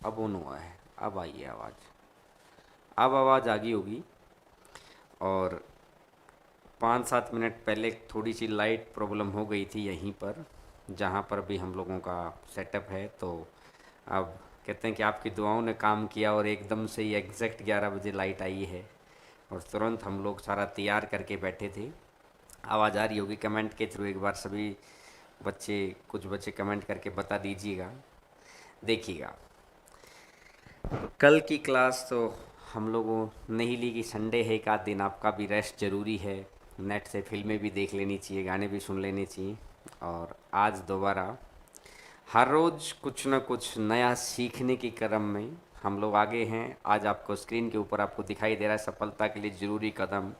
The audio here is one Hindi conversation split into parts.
अब ऑन हुआ है। अब आई है आवाज़। अब आवाज़ आ गई होगी। और 5-7 मिनट पहले थोड़ी सी लाइट प्रॉब्लम हो गई थी यहीं पर, जहाँ पर भी हम लोगों का सेटअप है। तो अब कहते हैं कि आपकी दुआओं ने काम किया और एकदम से ही एग्जैक्ट 11 बजे लाइट आई है। और तुरंत हम लोग सारा तैयार करके बैठे थे। आवाज़ आ रही होगी कमेंट के थ्रू, एक बार सभी बच्चे, कुछ बच्चे कमेंट करके बता दीजिएगा। देखिएगा, कल की क्लास तो हम लोगों ने ही ली कि संडे है, एक आध दिन आपका भी रेस्ट ज़रूरी है। नेट से फिल्में भी देख लेनी चाहिए, गाने भी सुन लेने चाहिए। और आज दोबारा हर रोज़ कुछ न कुछ नया सीखने की क्रम में हम लोग आगे हैं। आज आपको स्क्रीन के ऊपर आपको दिखाई दे रहा है सफलता के लिए ज़रूरी कदम।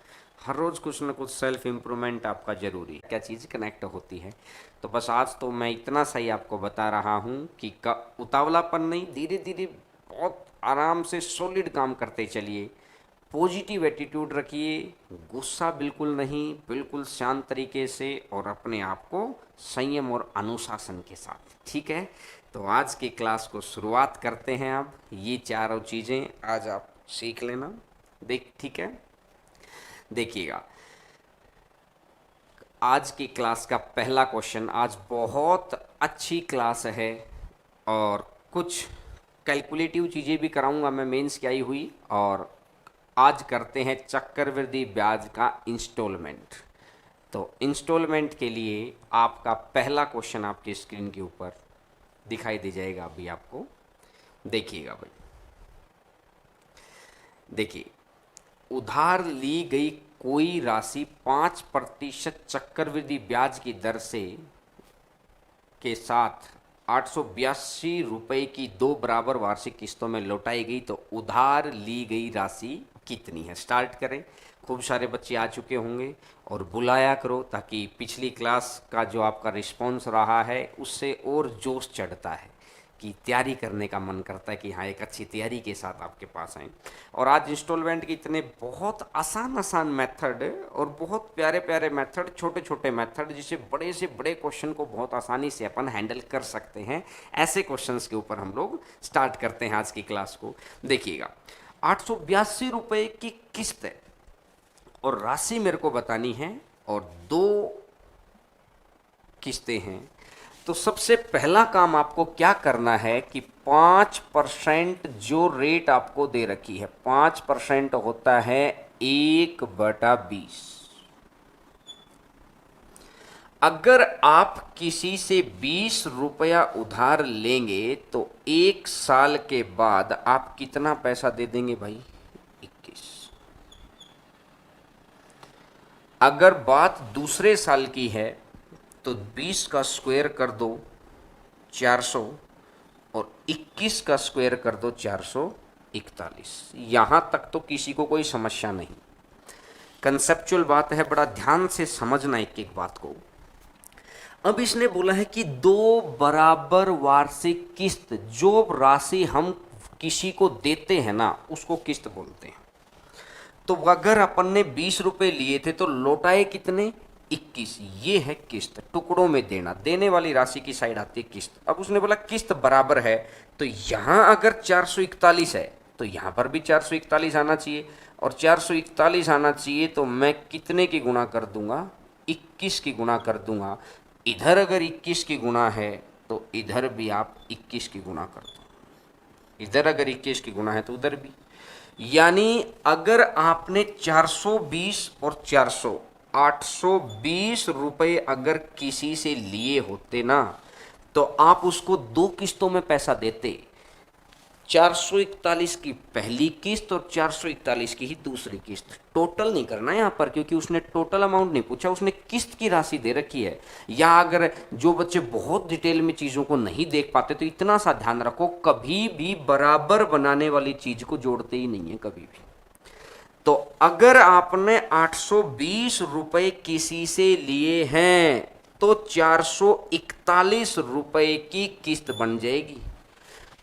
हर रोज़ कुछ न कुछ सेल्फ इम्प्रूवमेंट आपका ज़रूरी है। क्या चीज़ कनेक्ट होती है। तो बस आज तो मैं इतना सही आपको बता रहा हूँ कि उतावलापन नहीं, धीरे धीरे बहुत आराम से सॉलिड काम करते चलिए। पॉजिटिव एटीट्यूड रखिए, गुस्सा बिल्कुल नहीं, बिल्कुल शांत तरीके से और अपने आप को संयम और अनुशासन के साथ। ठीक है, तो आज की क्लास को शुरुआत करते हैं। अब ये चारों चीज़ें आज आप सीख लेना। ठीक है, देखिएगा आज की क्लास का पहला क्वेश्चन। आज बहुत अच्छी क्लास है और कुछ कैलकुलेटिव चीज़ें भी कराऊंगा मैं मेंस की आई हुई। और आज करते हैं चक्रवृद्धि ब्याज का इंस्टॉलमेंट। तो इंस्टॉलमेंट के लिए आपका पहला क्वेश्चन आपकी स्क्रीन के ऊपर दिखाई दे जाएगा अभी आपको। देखिएगा भाई, देखिए, उधार ली गई कोई राशि 5% चक्रवृद्धि ब्याज की दर से के साथ 882 रुपये की 2 बराबर वार्षिक किस्तों में लौटाई गई तो उधार ली गई राशि कितनी है। स्टार्ट करें। खूब सारे बच्चे आ चुके होंगे और बुलाया करो ताकि पिछली क्लास का जो आपका रिस्पॉन्स रहा है उससे और जोश चढ़ता है कि तैयारी करने का मन करता है कि हाँ एक अच्छी तैयारी के साथ आपके पास आएँ। और आज इंस्टॉलमेंट के इतने बहुत आसान आसान मेथड और बहुत प्यारे प्यारे मेथड, छोटे छोटे मेथड, जिससे बड़े से बड़े क्वेश्चन को बहुत आसानी से अपन हैंडल कर सकते हैं। ऐसे क्वेश्चंस के ऊपर हम लोग स्टार्ट करते हैं आज की क्लास को। देखिएगा, 882 रुपये की किस्त है और राशि मेरे को बतानी है और 2 किस्तें हैं। तो सबसे पहला काम आपको क्या करना है कि 5% जो रेट आपको दे रखी है, 5% होता है 1/20। अगर आप किसी से 20 रुपया उधार लेंगे तो 1 साल के बाद आप कितना पैसा दे देंगे भाई? 21। अगर बात दूसरे साल की है तो 20 का स्क्वायर कर दो 400 और 21 का स्क्वायर कर दो 441। यहां तक तो किसी को कोई समस्या नहीं। कंसेप्चुअल बात है, बड़ा ध्यान से समझना एक एक बात को। अब इसने बोला है कि 2 बराबर वार्षिक किस्त, जो राशि हम किसी को देते हैं ना उसको किस्त बोलते हैं। तो अगर अपन ने 20 रुपए लिए थे तो लौटाए कितने? 21। ये है किस्त, टुकड़ों में देना, देने वाली राशि की साइड आती है किस्त। अब उसने बोला किस्त बराबर है, तो यहां अगर 441 है तो यहां पर भी 441 आना चाहिए और 441 आना चाहिए तो मैं कितने की गुणा कर दूंगा? 21 की गुणा कर दूंगा। इधर अगर 21 की गुणा है तो इधर भी आप 21 की गुणा कर दो, इधर अगर 21 की गुणा है तो उधर भी। यानी अगर आपने 420 और 400 820 रुपये अगर किसी से लिए होते ना तो आप उसको 2 किस्तों में पैसा देते। 441 की पहली किस्त और 441 की ही दूसरी किस्त। टोटल नहीं करना है यहाँ पर, क्योंकि उसने टोटल अमाउंट नहीं पूछा, उसने किस्त की राशि दे रखी है। या अगर जो बच्चे बहुत डिटेल में चीज़ों को नहीं देख पाते तो इतना सा ध्यान रखो, कभी भी बराबर बनाने वाली चीज को जोड़ते ही नहीं है कभी भी। तो अगर आपने 820 रुपए किसी से लिए हैं तो 441 रुपए की किस्त बन जाएगी।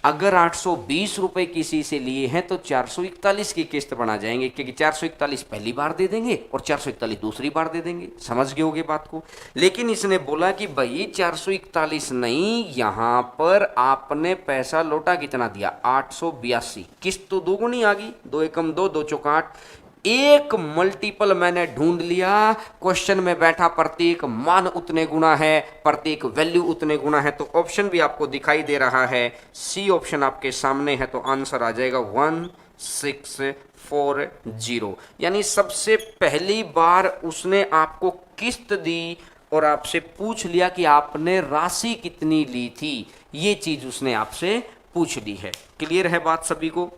अगर 820 रुपए किसी से लिए हैं तो 441 की किस्त बना जाएंगे, क्योंकि 441 पहली बार दे देंगे और 441 दूसरी बार दे देंगे। समझ गए होगे बात को। लेकिन इसने बोला कि भाई 441 नहीं, यहां पर आपने पैसा लौटा कितना दिया, 882। किस्त तो दोगुनी आ गई, 2 एकम 2, 2 चौका 8। एक मल्टीपल मैंने ढूंढ लिया, क्वेश्चन में बैठा प्रत्येक मान उतने गुना है, प्रत्येक वैल्यू उतने गुना है। तो ऑप्शन भी आपको दिखाई दे रहा है, सी ऑप्शन आपके सामने है, तो आंसर आ जाएगा 1640। यानी सबसे पहली बार उसने आपको किस्त दी और आपसे पूछ लिया कि आपने राशि कितनी ली थी, ये चीज उसने आपसे पूछ ली है। क्लियर है बात सभी को?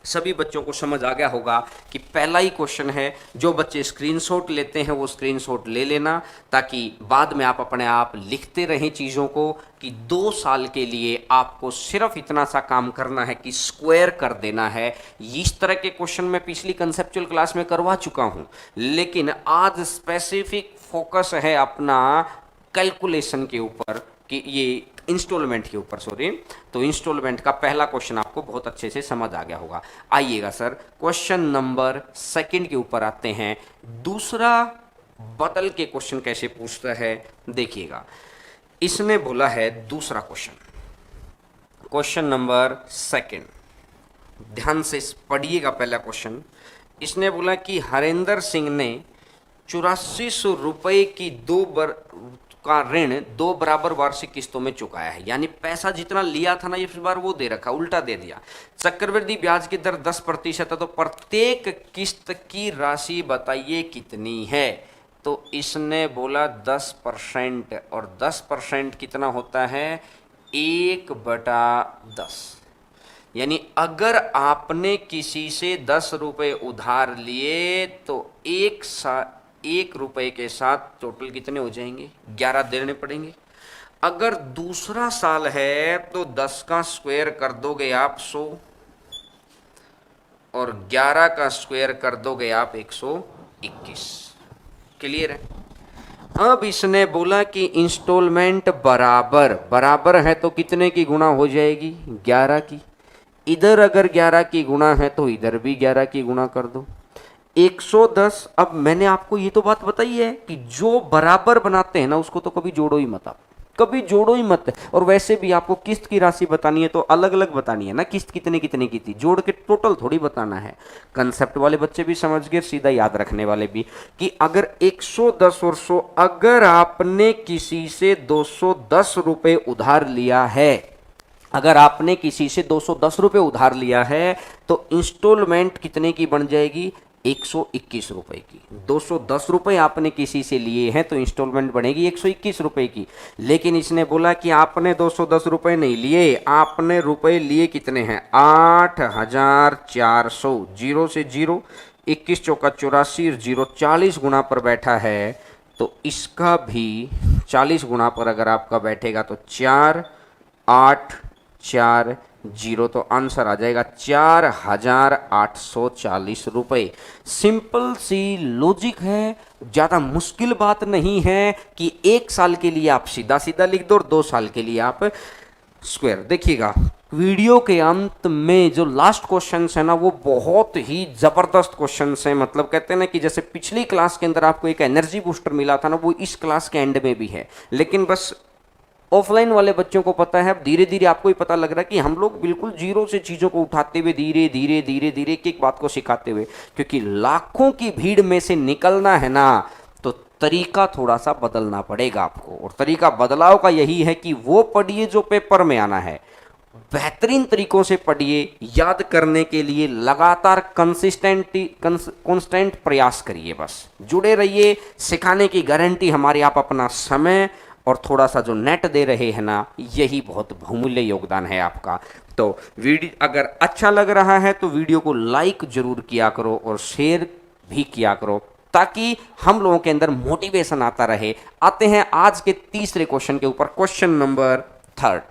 सभी बच्चों को समझ आ गया होगा कि पहला ही क्वेश्चन है। जो बच्चे स्क्रीनशॉट लेते हैं वो स्क्रीनशॉट ले लेना, ताकि बाद में आप अपने आप लिखते रहें चीज़ों को, कि 2 साल के लिए आपको सिर्फ इतना सा काम करना है कि स्क्वायर कर देना है। इस तरह के क्वेश्चन मैं पिछली कंसेप्चुअल क्लास में करवा चुका हूं, लेकिन आज स्पेसिफिक फोकस है अपना कैलकुलेशन के ऊपर, कि ये इंस्टॉलमेंट के ऊपर, सॉरी। तो इंस्टॉलमेंट का पहला क्वेश्चन आपको बहुत अच्छे से समझ आ गया होगा। आइएगा सर क्वेश्चन नंबर 2 के ऊपर आते हैं। दूसरा बदल के क्वेश्चन कैसे पूछता है देखिएगा। इसने बोला है दूसरा क्वेश्चन, क्वेश्चन नंबर 2, ध्यान से पढ़िएगा पहला क्वेश्चन। इसने बोला कि हरेंद्र सिंह ने 8400 रुपए की का ऋण 2 बराबर वार्षिक किस्तों में चुकाया है। यानी पैसा जितना लिया था ना, इस बार वो दे रखा, उल्टा दे दिया। चक्रवृद्धि ब्याज की दर 10% है, तो प्रत्येक किस्त की राशि बताइए कितनी है। तो इसने बोला 10%, और 10% कितना होता है, 1/10। यानी अगर आपने किसी से 10 रुपए उधार लिए तो 1 रुपए के साथ टोटल कितने हो जाएंगे, 11 देने पड़ेंगे। अगर दूसरा साल है तो 10 का स्क्वायर कर दोगे आप 100, और 11 का स्क्वायर कर दोगे आप 121। क्लियर है? अब इसने बोला कि इंस्टॉलमेंट बराबर है तो कितने की गुणा हो जाएगी, 11 की। इधर अगर 11 की गुणा है तो इधर भी 11 की गुणा कर दो, 110। अब मैंने आपको ये तो बात बताई है कि जो बराबर बनाते हैं ना उसको तो कभी जोड़ो ही मत, आप कभी जोड़ो ही मत। और वैसे भी आपको किस्त की राशि बतानी है तो अलग अलग बतानी है ना, किस्त कितने कितने की थी, जोड़ के टोटल थोड़ी बताना है। कंसेप्ट वाले बच्चे भी समझ गए, सीधा याद रखने वाले भी, कि अगर 110 और 100, अगर आपने किसी से 210 रुपए उधार लिया है, अगर आपने किसी से 210 रुपए उधार लिया है तो इंस्टॉलमेंट कितने की बन जाएगी, 121 रुपए की। 210 रुपए आपने किसी से लिए हैं तो इंस्टॉलमेंट बनेगी 121 रुपए की। लेकिन इसने बोला कि आपने 210 रुपए नहीं लिए, आपने रुपए लिए कितने हैं, 8400। 0 से 0, 21 चौका 84, 0 40 गुना पर बैठा है, तो इसका भी 40 गुना पर अगर आपका बैठेगा तो 4840, तो आंसर आ जाएगा 4840 रुपए। सिंपल सी लॉजिक है, ज़्यादा मुश्किल बात नहीं है कि 1 साल के लिए आप सीधा सीधा लिख दो और 2 साल के लिए आप स्क्वायर। देखिएगा वीडियो के अंत में जो लास्ट क्वेश्चन है ना, वो बहुत ही ज़बरदस्त क्वेश्चन है। मतलब कहते हैं ना कि जैसे पिछली क्लास के अंदर आपको एक एनर्जी बूस्टर मिला था ना, वो इस क्लास के एंड में भी है। लेकिन बस ऑफलाइन वाले बच्चों को पता है, अब धीरे धीरे आपको ही पता लग रहा है कि हम लोग बिल्कुल जीरो से चीज़ों को उठाते हुए धीरे धीरे धीरे धीरे एक एक बात को सिखाते हुए, क्योंकि लाखों की भीड़ में से निकलना है ना, तो तरीका थोड़ा सा बदलना पड़ेगा आपको। और तरीका बदलाव का यही है कि वो पढ़िए जो पेपर में आना है, बेहतरीन तरीकों से पढ़िए, याद करने के लिए लगातार कांस्टेंट प्रयास करिए, बस जुड़े रहिए। सिखाने की गारंटी हमारी, आप अपना समय और थोड़ा सा जो नेट दे रहे हैं ना, यही बहुत बहुमूल्य योगदान है आपका। तो वीडियो अगर अच्छा लग रहा है तो वीडियो को लाइक जरूर किया करो और शेयर भी किया करो, ताकि हम लोगों के अंदर मोटिवेशन आता रहे। आते हैं आज के तीसरे क्वेश्चन के ऊपर, क्वेश्चन नंबर 3।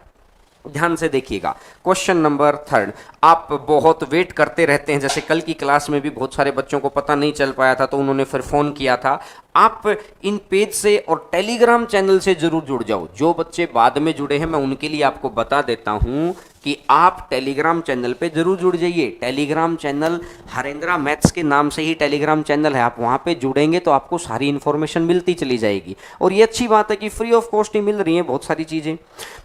ध्यान से देखिएगा, क्वेश्चन नंबर 3। आप बहुत वेट करते रहते हैं, जैसे कल की क्लास में भी बहुत सारे बच्चों को पता नहीं चल पाया था तो उन्होंने फिर फ़ोन किया था। आप इन पेज से और टेलीग्राम चैनल से जरूर जुड़ जाओ। जो बच्चे बाद में जुड़े हैं मैं उनके लिए आपको बता देता हूं कि आप टेलीग्राम चैनल पे जरूर जुड़ जाइए। टेलीग्राम चैनल हरेंद्रा मैथ्स के नाम से ही टेलीग्राम चैनल है, आप वहां पे जुड़ेंगे तो आपको सारी इन्फॉर्मेशन मिलती चली जाएगी। और ये अच्छी बात है कि फ्री ऑफ कॉस्ट ही मिल रही है बहुत सारी चीजें।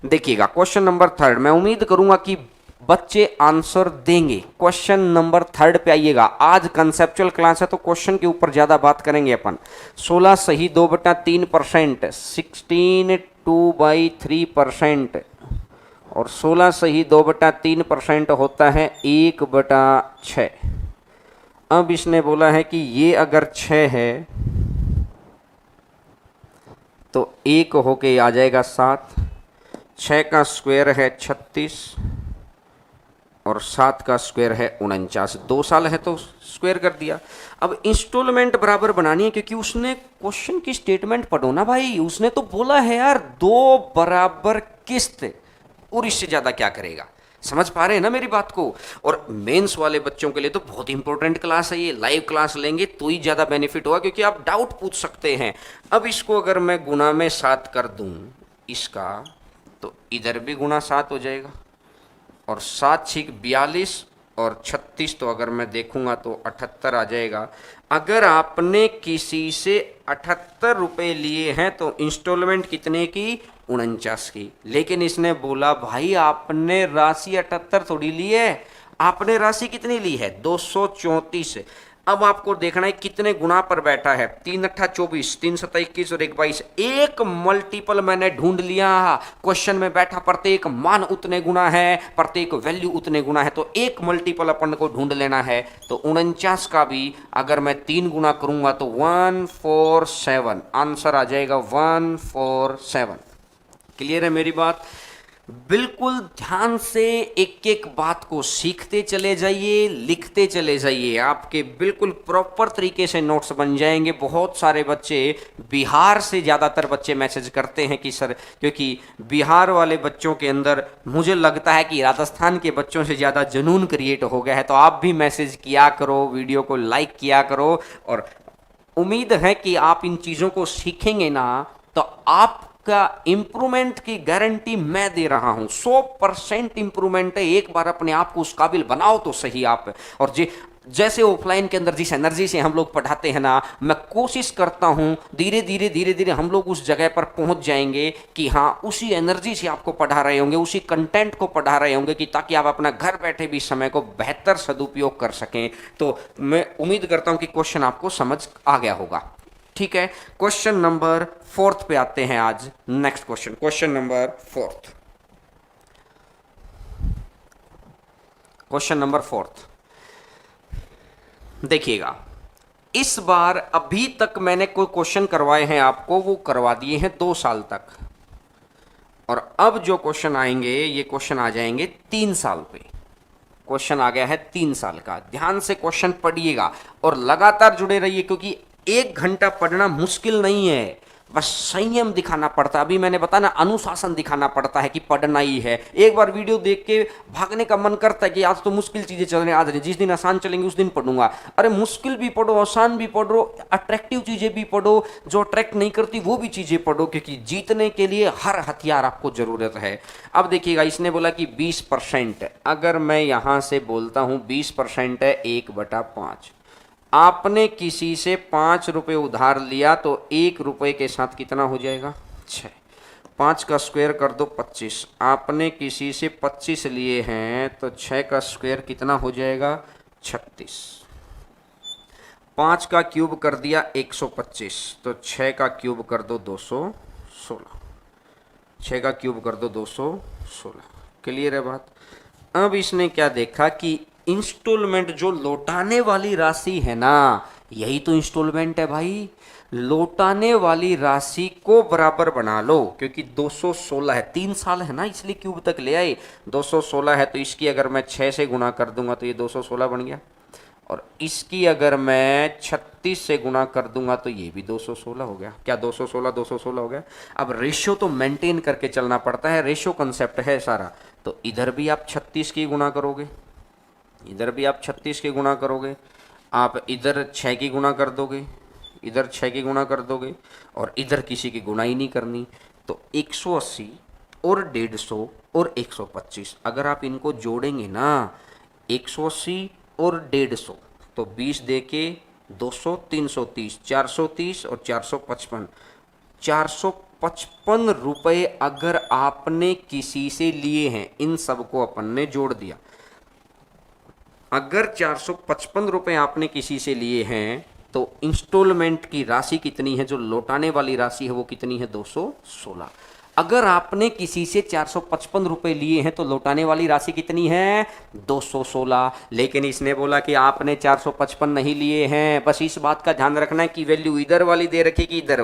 देखिएगा क्वेश्चन नंबर 3, मैं उम्मीद करूंगा कि बच्चे आंसर देंगे। क्वेश्चन नंबर 3 पे आइएगा। आज कंसेप्चुअल क्लास है तो क्वेश्चन के ऊपर ज्यादा बात करेंगे अपन। 16 सही 2/3%, 16 2/3% और 16 सही 2/3% होता है 1/6। अब इसने बोला है कि ये अगर 6 है तो 1 होके आ जाएगा 7, 6 का स्क्वायर है 36 और 7 का स्क्वायर है 49। 2 साल है तो स्क्वायर कर दिया। अब इंस्टॉलमेंट बराबर बनानी है क्योंकि उसने क्वेश्चन की स्टेटमेंट पढ़ो ना भाई, उसने तो बोला है यार 2 बराबर किस्त, और इससे ज्यादा क्या करेगा। समझ पा रहे हैं ना मेरी बात को। और मेंस वाले बच्चों के लिए तो बहुत इंपॉर्टेंट क्लास है ये, लाइव क्लास लेंगे तो ही ज्यादा बेनिफिट होगा क्योंकि आप डाउट पूछ सकते हैं। अब इसको अगर मैं गुना में 7 कर दूं इसका, तो इधर भी गुना 7 हो जाएगा और 7 6 42 और 36, तो अगर मैं देखूंगा तो 78 आ जाएगा। अगर आपने किसी से 78 रुपए लिए हैं तो इंस्टॉलमेंट कितने की, 49 की। लेकिन इसने बोला भाई आपने राशि 78 थोड़ी ली है, आपने राशि कितनी ली है 234। अब आपको देखना है कितने गुना पर बैठा है, 3 8 24, 3 7 21 और 1 22। एक मल्टीपल मैंने ढूंढ लिया। क्वेश्चन में बैठा प्रत्येक मान उतने गुना है, प्रत्येक वैल्यू उतने गुना है, तो एक मल्टीपल अपन को ढूंढ लेना है। तो 49 का भी अगर मैं 3 गुना करूंगा तो 147 आंसर आ जाएगा, 147। क्लियर है मेरी बात। बिल्कुल ध्यान से एक एक बात को सीखते चले जाइए, लिखते चले जाइए, आपके बिल्कुल प्रॉपर तरीके से नोट्स बन जाएंगे। बहुत सारे बच्चे, बिहार से ज़्यादातर बच्चे मैसेज करते हैं कि सर, क्योंकि बिहार वाले बच्चों के अंदर मुझे लगता है कि राजस्थान के बच्चों से ज़्यादा जुनून क्रिएट हो गया है। तो आप भी मैसेज किया करो, वीडियो को लाइक किया करो, और उम्मीद है कि आप इन चीज़ों को सीखेंगे ना तो आप का इंप्रूवमेंट की गारंटी मैं दे रहा हूं। 100% इंप्रूवमेंट है। एक बार अपने आप को उस काबिल बनाओ तो सही आप। और जैसे ऑफलाइन के अंदर जिस एनर्जी से हम लोग पढ़ाते हैं ना, मैं कोशिश करता हूं धीरे धीरे धीरे धीरे हम लोग उस जगह पर पहुंच जाएंगे कि हाँ उसी एनर्जी से आपको पढ़ा रहे होंगे, उसी कंटेंट को पढ़ा रहे होंगे कि ताकि आप अपना घर बैठे भी समय को बेहतर सदुपयोग कर सकें। तो मैं उम्मीद करता हूं कि क्वेश्चन आपको समझ आ गया होगा। ठीक है, क्वेश्चन नंबर 4 पे आते हैं आज। Next question, question number 4। Question number 4 देखिएगा। इस बार अभी तक मैंने कोई क्वेश्चन करवाए हैं आपको, वो करवा दिए हैं 2 साल तक, और अब जो क्वेश्चन आएंगे ये क्वेश्चन आ जाएंगे 3 साल पे। क्वेश्चन आ गया है 3 साल का। ध्यान से क्वेश्चन पढ़िएगा और लगातार जुड़े रहिए, क्योंकि 1 घंटा पढ़ना मुश्किल नहीं है, बस संयम दिखाना पड़ता है। अभी मैंने बताया ना, अनुशासन दिखाना पड़ता है कि पढ़ना ही है। एक बार वीडियो देख के भागने का मन करता है कि आज तो मुश्किल चीजें चल रही, आज नहीं, जिस दिन आसान चलेंगे उस दिन पढ़ूंगा। अरे मुश्किल भी पढ़ो, आसान भी पढ़ो, अट्रैक्टिव चीजें भी पढ़ो, जो अट्रैक्ट नहीं करती वो भी चीजें पढ़ो, क्योंकि जीतने के लिए हर हथियार आपको जरूरत है। अब देखिएगा, इसने बोला कि 20%। अगर मैं यहां से बोलता हूं 20% है 1/5। आपने किसी से 5 रुपये उधार लिया तो 1 रुपये के साथ कितना हो जाएगा, 6। 5 का स्क्वायर कर दो 25। आपने किसी से 25 लिए हैं तो 6 का स्क्वायर कितना हो जाएगा, 36। 5 का क्यूब कर दिया 125, तो 6 का क्यूब कर दो 216। 6 का क्यूब कर दो 216। क्लियर है बात। अब इसने क्या देखा कि इंस्टॉलमेंट जो लौटाने वाली राशि है ना, यही तो इंस्टॉलमेंट है भाई। लौटाने वाली राशि को बराबर बना लो, क्योंकि 216 है, 3 साल है ना, इसलिए क्यूब तक ले आए। 216 है तो इसकी अगर मैं 6 से गुना कर दूंगा तो ये 216 बन गया, और इसकी अगर मैं 36 से गुना कर दूंगा तो ये भी 216 हो गया। क्या 216 216 हो गया। अब रेशियो तो मेंटेन करके चलना पड़ता है, रेशियो कंसेप्ट है सारा। तो इधर भी आप 36 की गुना करोगे, इधर भी आप 36 की गुना करोगे, आप इधर 6 की गुना कर दोगे, इधर 6 की गुणा कर दोगे और इधर किसी की गुणा ही नहीं करनी। तो 180 और 150 और 125 अगर आप इनको जोड़ेंगे ना, 180 और 150 तो 20 दे के 200, 330, 430 और 455, 455 रुपये अगर आपने किसी से लिए हैं, इन सबको अपन ने जोड़ दिया। अगर 455 रुपये आपने किसी से लिए हैं तो इंस्टॉलमेंट की राशि कितनी है, जो लौटाने वाली राशि है वो कितनी है, 216। अगर आपने किसी से 455 रुपये लिए हैं तो लौटाने वाली राशि कितनी है, 216। लेकिन इसने बोला कि आपने 455 नहीं लिए हैं। बस इस बात का ध्यान रखना है कि वैल्यू इधर वाली दे रखी कि इधर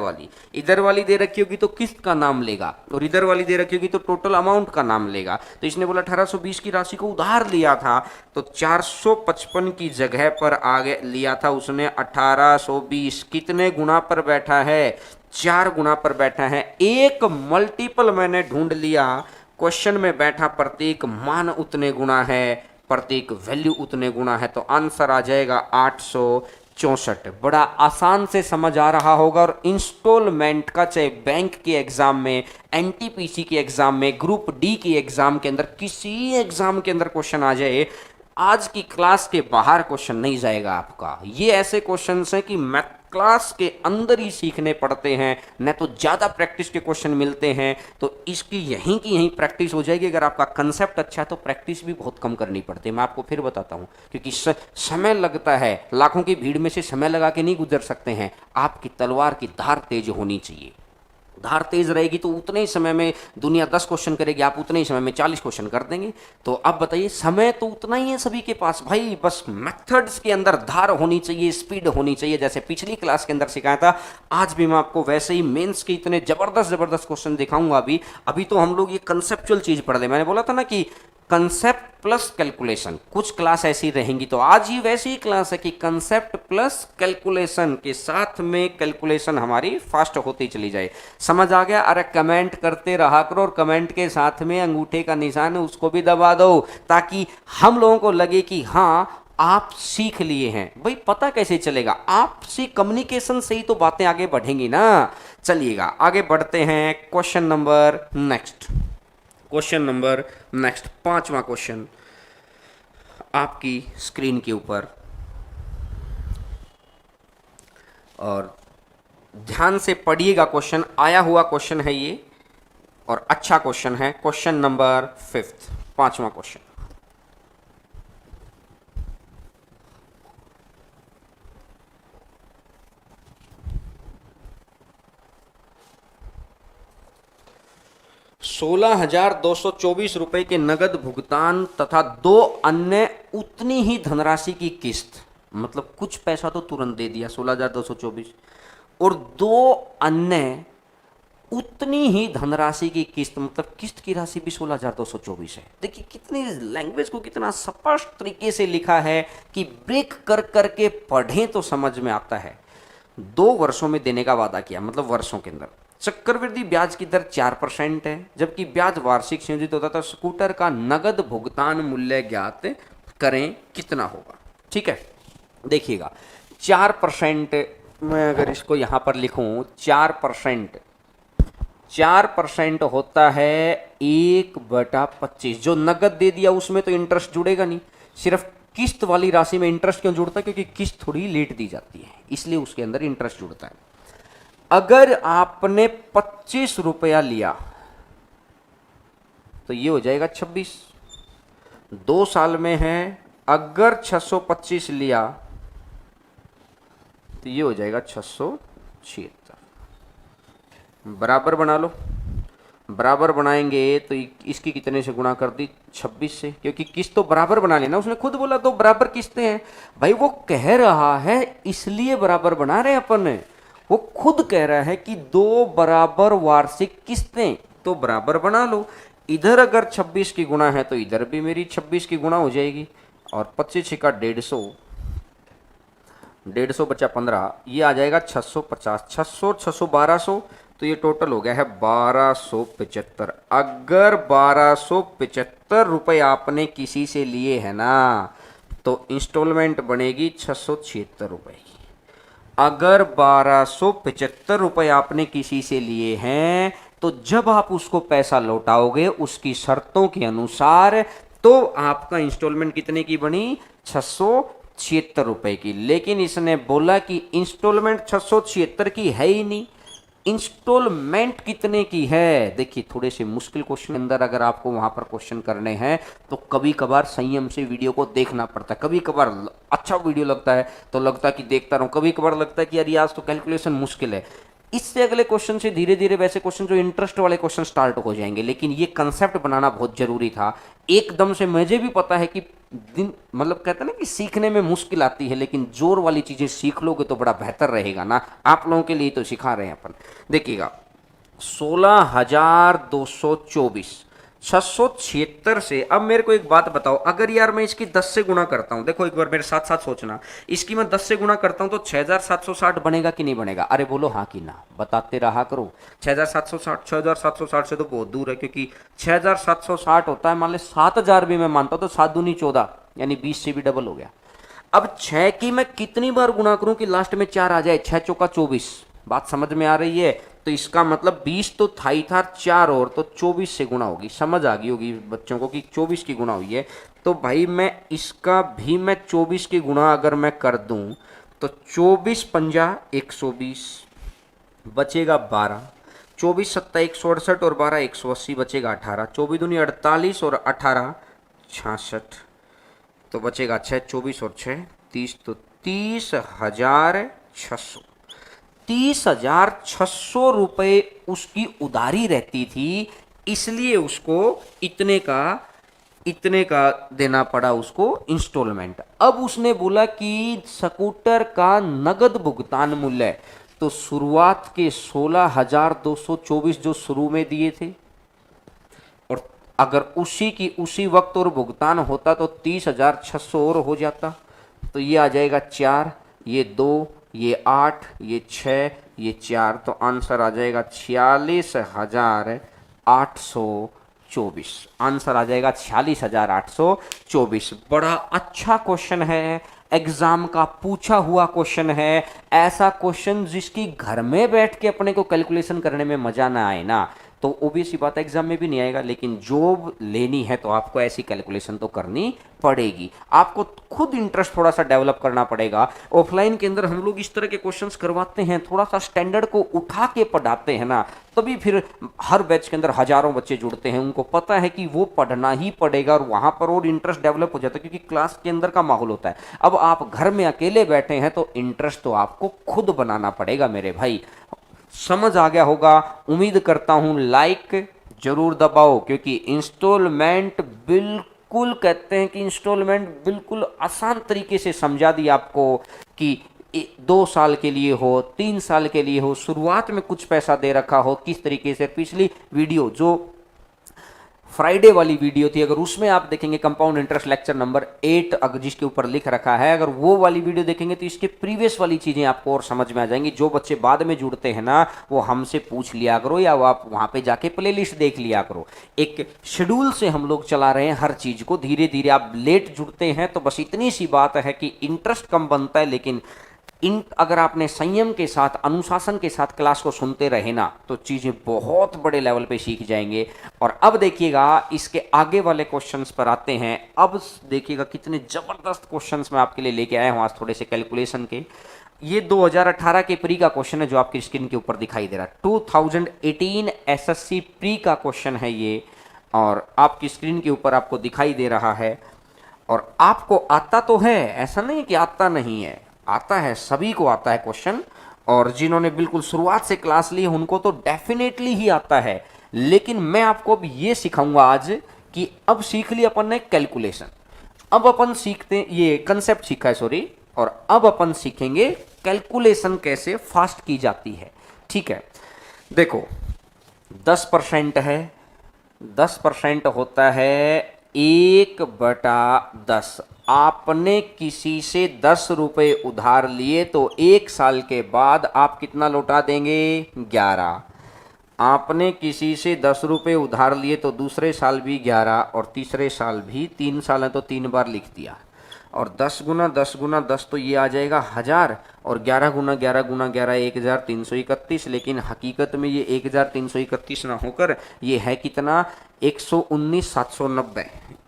वाली दे रखी होगी तो किस्त का नाम लेगा, और इधर वाली दे रखी होगी तो टोटल अमाउंट का नाम लेगा। तो इसने बोला 1820 की राशि को उधार लिया था, तो 455 की जगह पर आगे लिया था उसने 1820। कितने गुना पर बैठा है, 4 गुना पर बैठा है। एक मल्टीपल मैंने ढूंढ लिया, क्वेश्चन में बैठा प्रत्येक मान उतने गुना है, प्रत्येक वैल्यू उतने गुना है, तो आंसर आ जाएगा 864। बड़ा आसान से समझ आ रहा होगा। और इंस्टॉलमेंट का चाहे बैंक के एग्जाम में, एनटीपीसी के एग्जाम में, ग्रुप डी की एग्जाम के अंदर, किसी एग्जाम के अंदर क्वेश्चन आ जाए, आज की क्लास के बाहर क्वेश्चन नहीं जाएगा आपका। ये ऐसे क्वेश्चंस हैं कि मैथ क्लास के अंदर ही सीखने पड़ते हैं, न तो ज़्यादा प्रैक्टिस के क्वेश्चन मिलते हैं। तो इसकी यहीं की यहीं प्रैक्टिस हो जाएगी। अगर आपका कंसेप्ट अच्छा है तो प्रैक्टिस भी बहुत कम करनी पड़ती है। मैं आपको फिर बताता हूँ, क्योंकि समय लगता है, लाखों की भीड़ में से समय लगा के नहीं गुजर सकते हैं। आपकी तलवार की धार तेज होनी चाहिए। धार तेज रहेगी तो उतने ही समय में दुनिया 10 क्वेश्चन करेगी, आप उतने ही समय में 40 क्वेश्चन कर देंगे। तो अब बताइए, समय तो उतना ही है सभी के पास भाई, बस मेथड्स के अंदर धार होनी चाहिए, स्पीड होनी चाहिए। जैसे पिछली क्लास के अंदर सिखाया था, आज भी मैं आपको वैसे ही मेंस के इतने जबरदस्त क्वेश्चन दिखाऊंगा। अभी तो हम लोग ये कंसेप्चुअल चीज पढ़ रहे। मैंने बोला था ना कि कंसेप्ट प्लस कैलकुलेशन, कुछ क्लास ऐसी रहेंगी। तो आज ही वैसी ही क्लास है कि कंसेप्ट प्लस कैलकुलेशन के साथ में कैलकुलेशन हमारी फास्ट होती चली जाए। समझ आ गया? अरे कमेंट करते रहा करो, और कमेंट के साथ में अंगूठे का निशान है उसको भी दबा दो, ताकि हम लोगों को लगे कि हाँ आप सीख लिए हैं। भाई पता कैसे चलेगा? आपसी कम्युनिकेशन से ही तो बातें आगे बढ़ेंगी ना। चलिएगा आगे बढ़ते हैं। क्वेश्चन नंबर नेक्स्ट 5वां क्वेश्चन आपकी स्क्रीन के ऊपर, और ध्यान से पढ़िएगा। क्वेश्चन आया हुआ क्वेश्चन है ये, और अच्छा क्वेश्चन है। क्वेश्चन नंबर 5वां क्वेश्चन, ₹16,224 के नगद भुगतान तथा 2 अन्य उतनी ही धनराशि की किस्त, मतलब कुछ पैसा तो तुरंत दे दिया 16,224, और 2 अन्य उतनी ही धनराशि की किस्त, मतलब किस्त की राशि भी 16,224 है। देखिए कितनी लैंग्वेज को कितना स्पष्ट तरीके से लिखा है कि ब्रेक कर करके पढ़ें तो समझ में आता है। 2 वर्षों में देने का वादा किया, मतलब वर्षों के अंदर। चक्रवृद्धि ब्याज की दर 4% है, जबकि ब्याज वार्षिक संयोजित होता था। स्कूटर का नगद भुगतान मूल्य ज्ञात करें, कितना होगा? ठीक है, देखिएगा 4%। मैं अगर इसको यहां पर लिखूं, 4% होता है 1/25। जो नगद दे दिया उसमें तो इंटरेस्ट जुड़ेगा नहीं, सिर्फ किस्त वाली राशि में इंटरेस्ट क्यों जुड़ता है? क्योंकि किस्त थोड़ी लेट दी जाती है, इसलिए उसके अंदर इंटरेस्ट जुड़ता है। अगर आपने 25 रुपया लिया तो ये हो जाएगा 26। 2 साल में है, अगर 625 लिया तो ये हो जाएगा 676। बराबर बना लो। बराबर बनाएंगे तो इसकी कितने से गुणा कर दी? 26 से, क्योंकि किस्त तो बराबर बना लेना। उसने खुद बोला 2 बराबर किस्तें हैं। भाई वो कह रहा है इसलिए बराबर बना रहे अपन। वो खुद कह रहा है कि 2 बराबर वार्षिक किस्तें, तो बराबर बना लो। इधर अगर 26 की गुणा है तो इधर भी मेरी 26 की गुणा हो जाएगी, और 25 का 150, 150 बचा 15, ये आ जाएगा 650। 600, 600, 1200, तो ये टोटल हो गया है 1275। अगर 1275 रुपये आपने किसी से लिए हैं ना, तो इंस्टॉलमेंट बनेगी 676 रुपये की। अगर 1275 रुपए आपने किसी से लिए हैं तो जब आप उसको पैसा लौटाओगे उसकी शर्तों के अनुसार तो आपका इंस्टॉलमेंट कितने की बनी, 676 रुपए की। लेकिन इसने बोला कि इंस्टॉलमेंट 676 की है ही नहीं, इंस्टॉलमेंट कितने की है। देखिए थोड़े से मुश्किल क्वेश्चन अंदर अगर आपको वहां पर क्वेश्चन करने हैं तो कभी कभार संयम से वीडियो को देखना पड़ता है। कभी कभार अच्छा वीडियो लगता है तो लगता है कि देखता रहूं, कभी कभार लगता है कि यार आज तो कैलकुलेशन मुश्किल है। इससे अगले क्वेश्चन से धीरे धीरे वैसे क्वेश्चन जो इंटरेस्ट वाले क्वेश्चन स्टार्ट हो जाएंगे। लेकिन ये कंसेप्ट बनाना बहुत जरूरी था। एकदम से मुझे भी पता है कि दिन मतलब कहते हैं ना कि सीखने में मुश्किल आती है, लेकिन जोर वाली चीजें सीख लोगे तो बड़ा बेहतर रहेगा ना। आप लोगों के लिए तो सिखा रहे हैं अपन। देखिएगा 16,224 676 से। अब मेरे को एक बात बताओ, अगर यार मैं इसकी 10 से गुणा करता हूं, देखो एक बार मेरे साथ साथ सोचना, इसकी मैं 10 से गुणा करता हूं तो 6,760 बनेगा कि नहीं बनेगा? अरे बोलो हाँ कि ना, बताते रहा करो। 6,760 से तो बहुत दूर है, क्योंकि 6,760 होता है मान लो 7,000 भी मैं मानता हूं तो 7 दूनी 14 यानी 20 से भी डबल हो गया। अब 6 की मैं कितनी बार गुणा करूं कि लास्ट में 4 आ जाए? 6 चौका 24। बात समझ में आ रही है? तो इसका मतलब 20 तो था ही था, 4 और तो 24 से गुणा होगी। समझ आ गई होगी बच्चों को कि 24 की गुणा हुई है। तो भाई मैं इसका भी मैं 24 की गुणा अगर मैं कर दूं तो 24 पंजा 120 बचेगा 12, 24 सत्ता 168 और 12 180 बचेगा 18, 24 दूनी 48 और 18 66, तो बचेगा 6, 24 और 6 30, तो 30,600। 30,600 रुपये उसकी उधारी रहती थी, इसलिए उसको इतने का देना पड़ा उसको इंस्टॉलमेंट। अब उसने बोला कि स्कूटर का नगद भुगतान मूल्य, तो शुरुआत के 16,224 जो शुरू में दिए थे, और अगर उसी वक्त और भुगतान होता तो 30,600 और हो जाता। तो ये आ जाएगा 4, ये 2, ये 8, ये 6, ये 4, तो आंसर आ जाएगा 46,824। आंसर आ जाएगा 46,824। बड़ा अच्छा क्वेश्चन है, एग्जाम का पूछा हुआ क्वेश्चन है। ऐसा क्वेश्चन जिसकी घर में बैठ के अपने को कैलकुलेशन करने में मजा ना आए ना, तो ओबीएस सी बात एग्जाम में भी नहीं आएगा। लेकिन जॉब लेनी है तो आपको ऐसी कैलकुलेशन तो करनी पड़ेगी। आपको खुद इंटरेस्ट थोड़ा सा डेवलप करना पड़ेगा। ऑफलाइन के अंदर हम लोग इस तरह के क्वेश्चंस करवाते हैं, थोड़ा सा स्टैंडर्ड को उठा के पढ़ाते हैं ना, तभी फिर हर बैच के अंदर हजारों बच्चे जुड़ते हैं। उनको पता है कि वो पढ़ना ही पड़ेगा और वहां पर और इंटरेस्ट डेवलप हो जाता है, क्योंकि क्लास के अंदर का माहौल होता है। अब आप घर में अकेले बैठे हैं तो इंटरेस्ट तो आपको खुद बनाना पड़ेगा मेरे भाई। समझ आ गया होगा उम्मीद करता हूं। लाइक जरूर दबाओ, क्योंकि इंस्टॉलमेंट बिल्कुल कहते हैं कि इंस्टॉलमेंट बिल्कुल आसान तरीके से समझा दिया आपको कि 2 साल के लिए हो, 3 साल के लिए हो, शुरुआत में कुछ पैसा दे रखा हो, किस तरीके से। पिछली वीडियो जो फ्राइडे वाली वीडियो थी, अगर उसमें आप देखेंगे कंपाउंड इंटरेस्ट लेक्चर नंबर 8 अगर जिसके ऊपर लिख रखा है, अगर वो वाली वीडियो देखेंगे तो इसके प्रीवियस वाली चीजें आपको और समझ में आ जाएंगी। जो बच्चे बाद में जुड़ते हैं ना, वो हमसे पूछ लिया करो या वो आप वहां पे जाके प्लेलिस्ट देख लिया करो। एक शेड्यूल से हम लोग चला रहे हैं हर चीज को, धीरे धीरे आप लेट जुड़ते हैं तो बस इतनी सी बात है कि इंटरेस्ट कम बनता है। लेकिन अगर आपने संयम के साथ, अनुशासन के साथ क्लास को सुनते रहे ना, तो चीजें बहुत बड़े लेवल पे सीख जाएंगे। और अब देखिएगा इसके आगे वाले क्वेश्चंस पर आते हैं। अब देखिएगा कितने जबरदस्त क्वेश्चंस मैं आपके लिए लेके आया हूं आज, थोड़े से कैलकुलेशन के। ये 2018 के प्री का क्वेश्चन है जो आपकी स्क्रीन के ऊपर दिखाई दे रहा है। 2018 एसएससी प्री का क्वेश्चन है ये, और आपकी स्क्रीन के ऊपर आपको दिखाई दे रहा है। और आपको आता तो है, ऐसा नहीं कि आता नहीं है, आता है, सभी को आता है क्वेश्चन। और जिन्होंने बिल्कुल शुरुआत से क्लास ली उनको तो डेफिनेटली ही आता है। लेकिन मैं आपको अब ये सिखाऊंगा आज कि अब सीख लिया अपन ने कैलकुलेशन, अब अपन सीखते, ये कंसेप्ट सीखा है सॉरी, और अब अपन सीखेंगे कैलकुलेशन कैसे फास्ट की जाती है। ठीक है, देखो 10% है, 10% होता है 1/10। आपने किसी से 10 रुपये उधार लिए तो 1 साल के बाद आप कितना लौटा देंगे? 11। आपने किसी से 10 रुपये उधार लिए तो दूसरे साल भी 11 और तीसरे साल भी, 3 साल है तो 3 बार लिख दिया। और 10 गुना 10 तो ये आ जाएगा 1000, और 11 गुना 11 गुना 11 1331, लेकिन हकीकत में ये 1331 ना होकर ये है कितना, 119,790,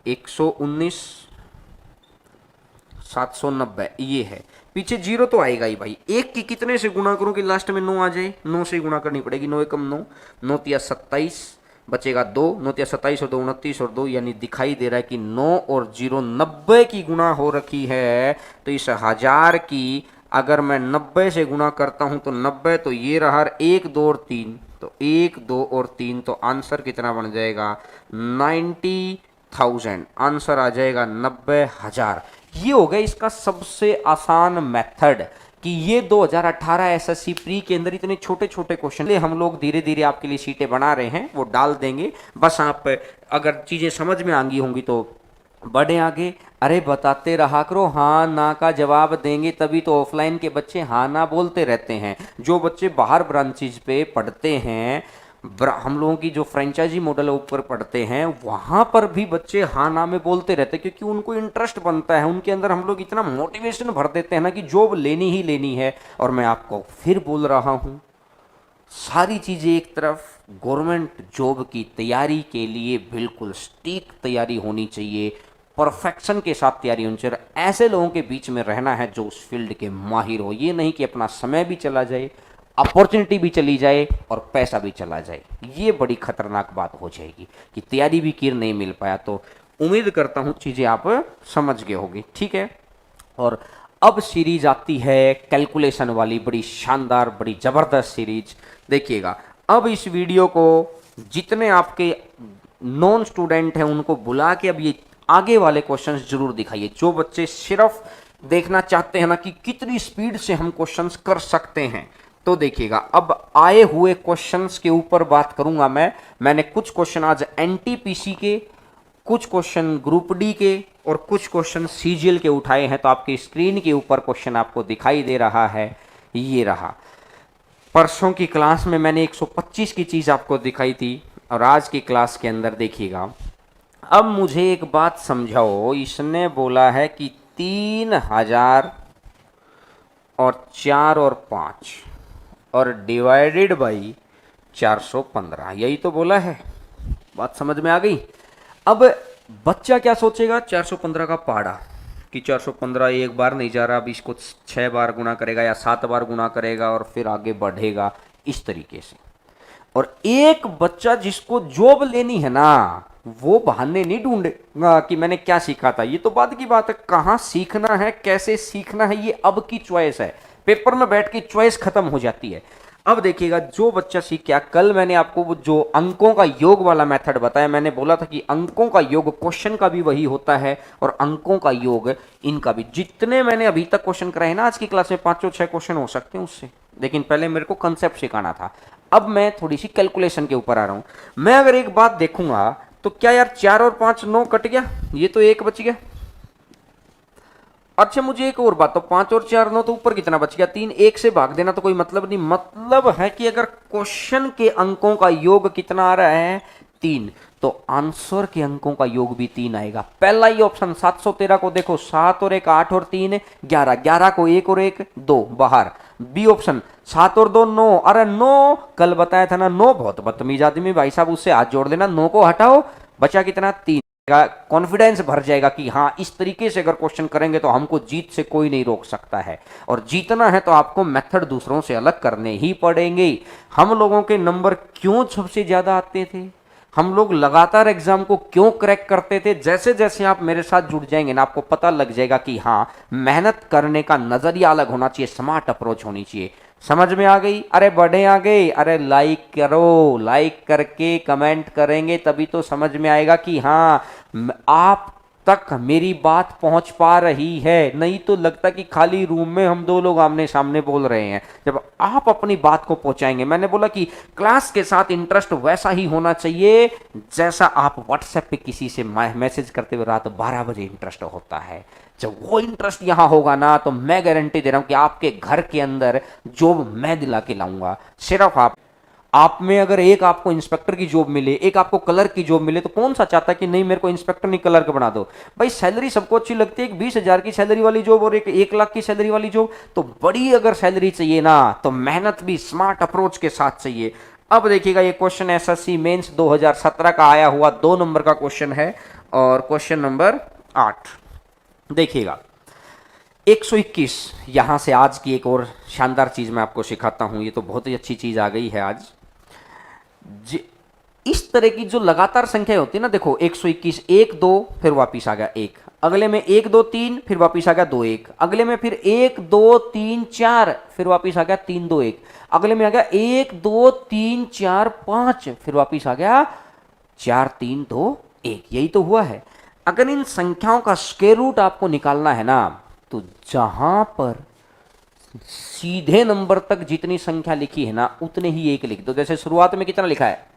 119,790 ये है। पीछे जीरो तो आएगा ही भाई, एक की कितने से गुना करूं कि लास्ट में 9 आ जाए, 9 से गुना करनी पड़ेगी, 9 एकम 9, 9 तिया 27, बचेगा 2, 9 तिया 27 और 2 29 और 2, यानी दिखाई दे रहा है कि 9 और 0 90 की गुना हो रखी है। तो इस 1000 की अगर मैं 90 से गुना करता हूं तो 90, तो ये रहा 1 2 और 3, तो 1 2 और 3, तो आंसर कितना बन जाएगा 90,000, आंसर आ जाएगा 90,000। ये हो गया इसका सबसे आसान मेथड कि ये 2018 एसएससी प्री के अंदर इतने छोटे छोटे क्वेश्चन हम लोग धीरे धीरे आपके लिए शीटें बना रहे हैं, वो डाल देंगे। बस आप अगर चीज़ें समझ में आ गई होंगी तो बढ़े आगे। अरे बताते रहा करो, हाँ ना का जवाब देंगे तभी तो ऑफलाइन के बच्चे हाँ ना बोलते रहते हैं। जो बच्चे बाहर ब्रांचेज पे पढ़ते हैं, हम लोगों की जो फ्रेंचाइजी मॉडल ऊपर पढ़ते हैं, वहाँ पर भी बच्चे हाँ ना में बोलते रहते हैं, क्योंकि उनको इंटरेस्ट बनता है, उनके अंदर हम लोग इतना मोटिवेशन भर देते हैं ना कि जॉब लेनी ही लेनी है। और मैं आपको फिर बोल रहा हूँ, सारी चीज़ें एक तरफ, गवर्नमेंट जॉब की तैयारी के लिए बिल्कुल स्टीक तैयारी होनी चाहिए, परफेक्शन के साथ तैयारी होनी चाहिए। ऐसे लोगों के बीच में रहना है जो उस फील्ड के माहिर हो, ये नहीं कि अपना समय भी चला जाए, अपॉर्चुनिटी भी चली जाए और पैसा भी चला जाए। ये बड़ी खतरनाक बात हो जाएगी कि तैयारी भी की नहीं मिल पाया। तो उम्मीद करता हूँ चीज़ें आप समझ गए होगी, ठीक है। और अब सीरीज आती है कैलकुलेशन वाली, बड़ी शानदार बड़ी ज़बरदस्त सीरीज। देखिएगा, अब इस वीडियो को जितने आपके नॉन स्टूडेंट हैं उनको बुला के अब ये आगे वाले क्वेश्चंस जरूर दिखाइए। जो बच्चे सिर्फ देखना चाहते हैं ना कि कितनी स्पीड से हम क्वेश्चंस कर सकते हैं, तो देखिएगा अब आए हुए क्वेश्चंस के ऊपर बात करूंगा मैंने कुछ क्वेश्चन आज एनटीपीसी के, कुछ क्वेश्चन ग्रुप डी के और कुछ क्वेश्चन सीजीएल के उठाए हैं। तो आपकी स्क्रीन के ऊपर क्वेश्चन आपको दिखाई दे रहा है, ये रहा। परसों की क्लास में मैंने 125 की चीज़ आपको दिखाई थी और आज की क्लास के अंदर देखिएगा। अब मुझे एक बात समझाओ, इसने बोला है कि 3000 और 4 और 5 और डिवाइडेड बाई 415, यही तो बोला है। बात समझ में आ गई। अब बच्चा क्या सोचेगा, 415 का पहाड़ा कि 415 एक बार नहीं जा रहा, अब इसको 6 बार गुना करेगा या 7 बार गुना करेगा और फिर आगे बढ़ेगा इस तरीके से। और एक बच्चा जिसको जॉब लेनी है ना, वो बहाने नहीं ढूंढेगा कि मैंने क्या सीखा था। ये तो बाद की बात है, कहाँ सीखना है कैसे सीखना है ये अब की चॉइस है। पेपर में बैठ के चॉइस खत्म हो जाती है। अब देखिएगा, जो बच्चा सीख गया, कल मैंने आपको वो जो अंकों का योग वाला मेथड बताया, मैंने बोला था कि अंकों का योग क्वेश्चन का भी वही होता है और अंकों का योग इनका भी। जितने मैंने अभी तक क्वेश्चन कराए ना आज की क्लास में, 5-6 क्वेश्चन हो सकते हैं उससे, लेकिन पहले मेरे को कंसेप्ट सिखाना था। अब मैं थोड़ी सी कैलकुलेशन के ऊपर आ रहा हूं। मैं अगर एक बात देखूंगा तो क्या यार 4 और 5 9 कट गया, ये तो 1 बच गया। अच्छा मुझे एक और बात, तो 5 और 4 9 तो ऊपर कितना बच गया, 3, 1 से भाग देना तो कोई मतलब नहीं। मतलब है कि अगर क्वेश्चन के अंकों का योग कितना आ रहा है 3, तो आंसर के अंकों का योग भी 3 आएगा। पहला ही ऑप्शन 713 को देखो, 7 और 1 8 और 3 11, 11 को 1 और 1 2 बाहर। बी ऑप्शन 7 और 2 9, अरे 9 कल बताया था ना, 9 बहुत बदतमीज आदमी भाई साहब, उससे हाथ जोड़ देना। 9 को हटाओ, बचा कितना 3। कॉन्फिडेंस भर जाएगा कि हाँ इस तरीके से अगर क्वेश्चन करेंगे तो हमको जीत से कोई नहीं रोक सकता है। और जीतना है तो आपको मेथड दूसरों से अलग करने ही पड़ेंगे। हम लोगों के नंबर क्यों सबसे ज्यादा आते थे, हम लोग लगातार एग्जाम को क्यों क्रैक करते थे, जैसे जैसे आप मेरे साथ जुड़ जाएंगे ना, आपको पता लग जाएगा कि हाँ मेहनत करने का नजरिया अलग होना चाहिए, स्मार्ट अप्रोच होनी चाहिए। समझ में आ गई। अरे बढ़े आ गए, अरे लाइक करो, लाइक करके कमेंट करेंगे तभी तो समझ में आएगा कि हाँ आप तक मेरी बात पहुंच पा रही है। नहीं तो लगता कि खाली रूम में हम दो लोग आमने सामने बोल रहे हैं। जब आप अपनी बात को पहुंचाएंगे, मैंने बोला कि क्लास के साथ इंटरेस्ट वैसा ही होना चाहिए जैसा आप व्हाट्सएप पे किसी से मैसेज करते हुए रात 12 बजे इंटरेस्ट होता है। जब वो इंटरेस्ट यहां होगा ना, तो मैं गारंटी दे रहा हूं कि आपके घर के अंदर जॉब मैं दिला के लाऊंगा। सिर्फ आप आप में अगर एक आपको इंस्पेक्टर की जॉब मिले, एक आपको क्लर्क की जॉब मिले, तो कौन सा चाहता है कि नहीं मेरे को इंस्पेक्टर नहीं क्लर्क बना दो? भाई सैलरी सबको अच्छी लगती है, एक 20,000 की सैलरी वाली जॉब और एक 1 लाख की सैलरी वाली जॉब। तो बड़ी अगर सैलरी चाहिए ना, तो मेहनत भी स्मार्ट अप्रोच के साथ चाहिए। अब देखिएगा, ये क्वेश्चन एसएससी मेंस 2017 का आया हुआ 2 नंबर का क्वेश्चन है, और क्वेश्चन नंबर 8 देखिएगा। 121, यहां से आज की एक और शानदार चीज मैं आपको सिखाता हूं। ये तो बहुत ही अच्छी चीज आ गई है आज। इस तरह की जो लगातार संख्या होती है ना, देखो 121, 1 2 फिर वापिस आ गया 1, अगले में 1 2 3 फिर वापिस आ गया 2 1, अगले में फिर 1 2 3 4 फिर वापिस आ गया 3 2 1, अगले में आ गया 1 2 3 4 5 फिर वापिस आ गया 4 3 2 1। यही तो हुआ है। अगर इन संख्याओं का स्क्वायर रूट आपको निकालना है ना, तो जहां पर सीधे नंबर तक जितनी संख्या लिखी है ना, उतने ही एक लिख दो। जैसे शुरुआत में कितना लिखा है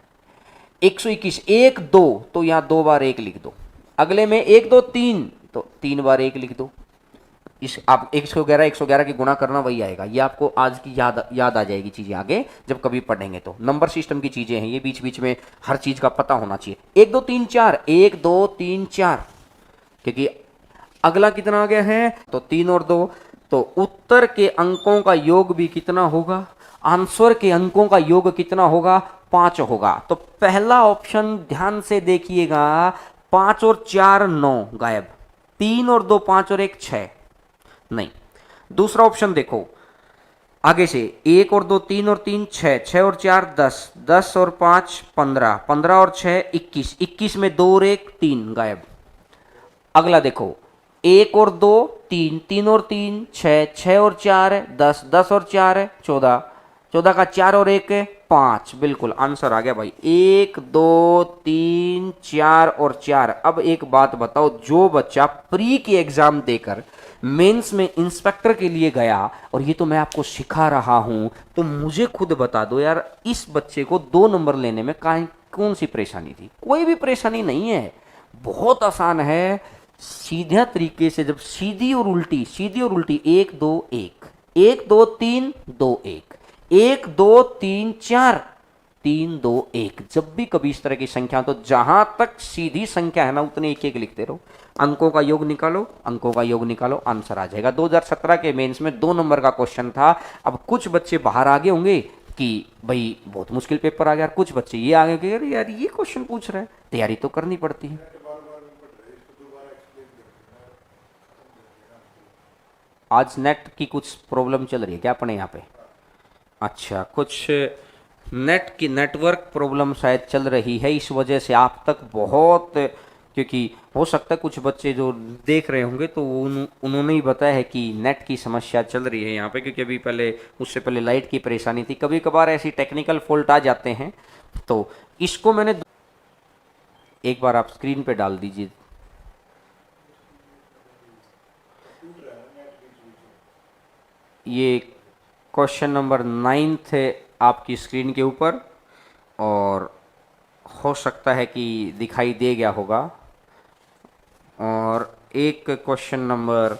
121, 1 2, तो यहां 2 बार 1 लिख दो। अगले में 1 2 3, तो 3 बार 1 लिख दो। इस आप 111 111 की गुणा करना वही आएगा। ये आपको आज की याद आ जाएगी चीजें, आगे जब कभी पढ़ेंगे तो। नंबर सिस्टम की चीजें हैं ये, बीच बीच में हर चीज का पता होना चाहिए। 1 2 3 4, 1 2 3 4, क्योंकि अगला कितना आ गया है, तो 3 और 2, तो उत्तर के अंकों का योग भी कितना होगा, आंसर के अंकों का योग कितना होगा, 5 होगा। तो पहला ऑप्शन ध्यान से देखिएगा, 5 और 4 9 गायब, 3 और 2 5 और 1 6 नहीं। दूसरा ऑप्शन देखो आगे से, 1 और 2 3 और 3 6, 6 और 4 10, 10 और 5 15, 15 और 6 21, 21 में 2 और 1 3 गायब। अगला देखो, 1 और 2 3, 3 और 3 6, 6 और 4 10, 10 और 4 14, 14 का 4 और 1 5, बिल्कुल आंसर आ गया भाई। 1 2 3 4 और 4। अब एक बात बताओ, जो बच्चा प्री की एग्जाम देकर मेंस में इंस्पेक्टर के लिए गया, और ये तो मैं आपको सिखा रहा हूं, तो मुझे खुद बता दो यार, इस बच्चे को 2 नंबर लेने में कौन सी परेशानी थी? कोई भी परेशानी नहीं है, बहुत आसान है। सीधा तरीके से, जब सीधी और उल्टी 1 2 1, 1 2 3 2 1, 1 2 3 4 3 2 1, जब भी कभी इस तरह की संख्या, तो जहां तक सीधी संख्या है ना, उतने एक एक लिखते रहो, अंकों का योग निकालो, अंकों का योग निकालो, आंसर आ जाएगा। 2017 के मेंस में 2 नंबर का क्वेश्चन था। अब कुछ बच्चे बाहर आगे होंगे कि भाई बहुत मुश्किल पेपर आ गया, कुछ बच्चे ये आगे होंगे यार ये क्वेश्चन पूछ रहे हैं, तैयारी तो करनी पड़ती है। आज नेट की कुछ प्रॉब्लम चल रही है क्या अपने यहाँ पे? अच्छा, कुछ नेट की नेटवर्क प्रॉब्लम शायद चल रही है, इस वजह से आप तक बहुत, क्योंकि हो सकता है कुछ बच्चे जो देख रहे होंगे तो उन्होंने ही बताया है कि नेट की समस्या चल रही है यहाँ पे, क्योंकि अभी पहले, उससे पहले लाइट की परेशानी थी। कभी कभार ऐसी टेक्निकल फॉल्ट आ जाते हैं, तो इसको मैंने एक बार आप स्क्रीन पे डाल दीजिए। ये क्वेश्चन नंबर 9 है आपकी स्क्रीन के ऊपर, और हो सकता है कि दिखाई दे गया होगा। और एक क्वेश्चन नंबर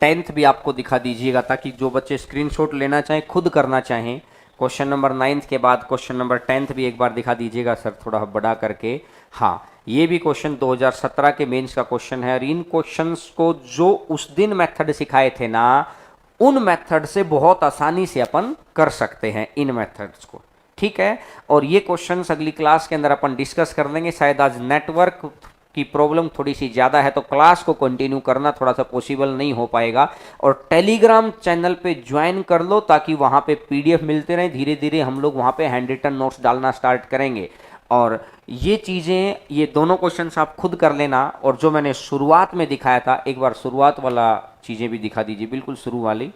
10 भी आपको दिखा दीजिएगा, ताकि जो बच्चे स्क्रीनशॉट लेना चाहें, खुद करना चाहें। क्वेश्चन नंबर 9 के बाद क्वेश्चन नंबर 10 भी एक बार दिखा दीजिएगा सर, थोड़ा बड़ा करके। हाँ, ये भी क्वेश्चन 2017 के मेंस का क्वेश्चन है, और इन क्वेश्चंस को जो उस दिन मेथड सिखाए थे ना, उन मेथड से बहुत आसानी से अपन कर सकते हैं इन मेथड्स को, ठीक है। और ये क्वेश्चंस अगली क्लास के अंदर अपन डिस्कस कर लेंगे। शायद आज नेटवर्क की प्रॉब्लम थोड़ी सी ज़्यादा है, तो क्लास को कंटिन्यू करना थोड़ा सा पॉसिबल नहीं हो पाएगा। और टेलीग्राम चैनल पे ज्वाइन कर लो, ताकि वहाँ पे पीडीएफ मिलते रहे। धीरे धीरे हम लोग वहाँ पे हैंड रिटन नोट्स डालना स्टार्ट करेंगे। और ये चीज़ें, ये दोनों क्वेश्चंस आप खुद कर लेना। और जो मैंने शुरुआत में दिखाया था, एक बार शुरुआत वाला चीज़ें भी दिखा दीजिए, बिल्कुल शुरू वाली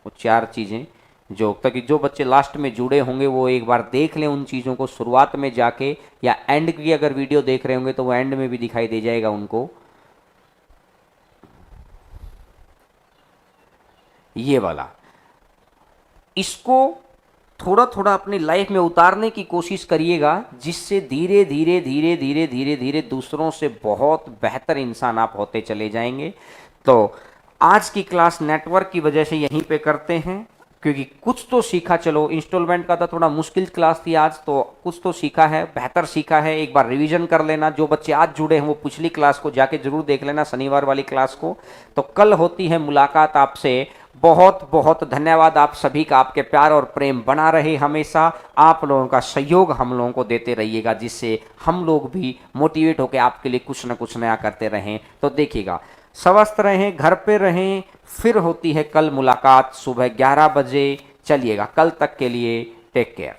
वो 4 चीज़ें, जो ताकि जो बच्चे लास्ट में जुड़े होंगे वो एक बार देख लें उन चीज़ों को शुरुआत में जाके, या एंड की अगर वीडियो देख रहे होंगे तो वो एंड में भी दिखाई दे जाएगा उनको। ये वाला, इसको थोड़ा थोड़ा अपनी लाइफ में उतारने की कोशिश करिएगा, जिससे धीरे धीरे धीरे धीरे धीरे धीरे दूसरों से बहुत बेहतर इंसान आप होते चले जाएंगे। तो आज की क्लास नेटवर्क की वजह से यहीं पे करते हैं, क्योंकि कुछ तो सीखा। चलो इंस्टॉलमेंट का था, थोड़ा मुश्किल क्लास थी आज, तो कुछ तो सीखा है, बेहतर सीखा है। एक बार रिवीजन कर लेना, जो बच्चे आज जुड़े हैं वो पिछली क्लास को जाके जरूर देख लेना, शनिवार वाली क्लास को। तो कल होती है मुलाकात आपसे। बहुत बहुत धन्यवाद आप सभी का, आपके प्यार और प्रेम बना रहे हमेशा। आप लोगों का सहयोग हम लोगों को देते रहिएगा, जिससे हम लोग भी मोटिवेट होकर आपके लिए कुछ ना कुछ नया करते रहें। तो देखिएगा, स्वस्थ रहें, घर पे रहें। फिर होती है कल मुलाकात सुबह 11 बजे। चलिएगा, कल तक के लिए टेक केयर।